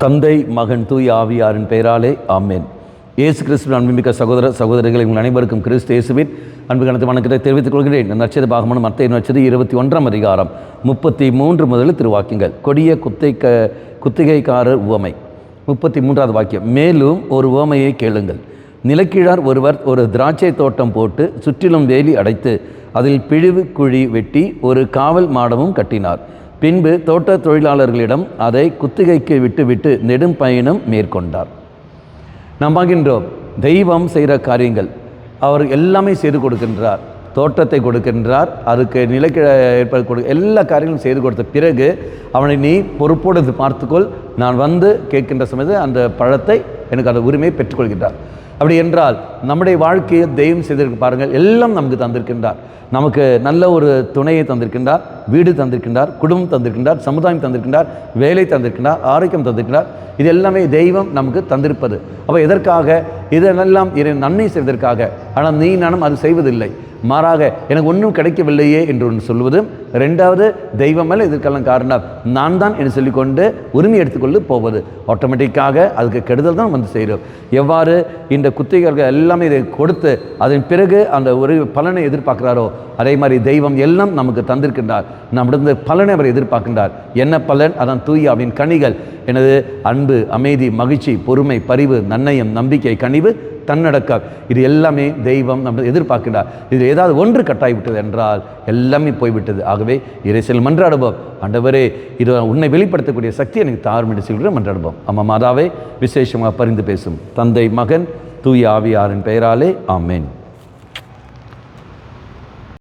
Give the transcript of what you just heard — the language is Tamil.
தந்தை மகன் தூய் ஆவியாரின் பெயராலே ஆமேன். இயேசு கிறிஸ்துவின் அன்புமிக்க சகோதர சகோதரிகளை உங்கள் அனைவருக்கும் கிறிஸ்து இயேசுவின் அன்பு கணத்து வணக்கத்தை தெரிவித்துக் கொள்கிறேன். நற்செய்தி பாகமான மத்தேயு நற்செய்தி 21 அதிகாரம் 33 முதல் திருவாக்கியங்கள். கொடிய குத்திகைக்காரர் உவமை. 33வது வாக்கியம். மேலும் ஒரு உவமையை கேளுங்கள். நிலக்கீழார் ஒருவர் ஒரு திராட்சை தோட்டம் போட்டு சுற்றிலும் வேலி அடைத்து அதில் பிழிவு குழி வெட்டி ஒரு காவல் மாடமும் கட்டினார். பின்பு தோட்ட தொழிலாளர்களிடம் அதை குத்திகைக்கு விட்டுவிட்டு நெடும் பயணம் மேற்கொண்டார். நாம் பார்க்கின்றோம், தெய்வம் செய்கிற காரியங்கள் அவர் எல்லாமே செய்து கொடுக்கின்றார். தோட்டத்தை கொடுக்கின்றார், அதுக்கு நிலக்கிழ ஏற்பட எல்லா காரியங்களும் செய்து கொடுத்த பிறகு அவனை நீ பொறுப்போடு பார்த்துக்கொள், நான் வந்து கேட்கின்ற சமயத்தில் அந்த பழத்தை எனக்கு அந்த உரிமையை பெற்றுக்கொள்கின்றார். அப்படி என்றால் நம்முடைய வாழ்க்கையை தெய்வம் செய்திருக்க பாருங்கள், எல்லாம் நமக்கு தந்திருக்கின்றார். நமக்கு நல்ல ஒரு துணையை தந்திருக்கின்றார், வீடு தந்திருக்கின்றார், குடும்பம் தந்திருக்கின்றார், சமுதாயம் தந்திருக்கின்றார், வேலை தந்திருக்கின்றார், ஆரோக்கியம் தந்திருக்கின்றார். இது எல்லாமே தெய்வம் நமக்கு தந்திருப்பது. அப்போ எதற்காக? இதெல்லாம் நன்மை செய்வதற்காக. ஆனால் நீ நானும் அது செய்வதில்லை. மாறாக எனக்கு ஒன்றும் கிடைக்கவில்லையே என்று ஒன்று சொல்வது. ரெண்டாவது, தெய்வம் மேலே இதற்கெல்லாம் காரணம் நான் தான் என்று சொல்லிக்கொண்டு உரிமை எடுத்துக்கொண்டு போவது. ஆட்டோமேட்டிக்காக அதுக்கு கெடுதல் தான் வந்து செய்கிறோம். எவ்வாறு இந்த குத்திகைகள் எல்லாமே இதை கொடுத்து அதன் பிறகு அந்த ஒரு பலனை எதிர்பார்க்கிறாரோ, அதே மாதிரி தெய்வம் எல்லாம் நமக்கு தந்திருக்கின்றார். நம்மிடந்து பலனை அவர் எதிர்பார்க்கின்றார். என்ன பலன்? அதான் தூய ஆவியின் கனிகள். எனது அன்பு, அமைதி, மகிழ்ச்சி, பொறுமை, பரிவு, நன்னயம், நம்பிக்கை, கனிவு, தன்னடக்கம். இது எல்லாமே தெய்வம் நம்ம எதிர்பார்க்கிறார். இது ஏதாவது ஒன்று கட்டாய்விட்டது என்றால் எல்லாமே போய்விட்டது. ஆகவே இறைசல் மன்றாடுவோம். ஆண்டவரே, இது உன்னை வெளிப்படுத்தக்கூடிய சக்தி எனக்கு தாரும் என்று சொல்கிற மன்றாடுவோம். அம்மா மாதாவே, விசேஷமாக பரிந்து பேசும் தந்தை மகன் தூய ஆவியாரின் பெயராலே ஆமேன்.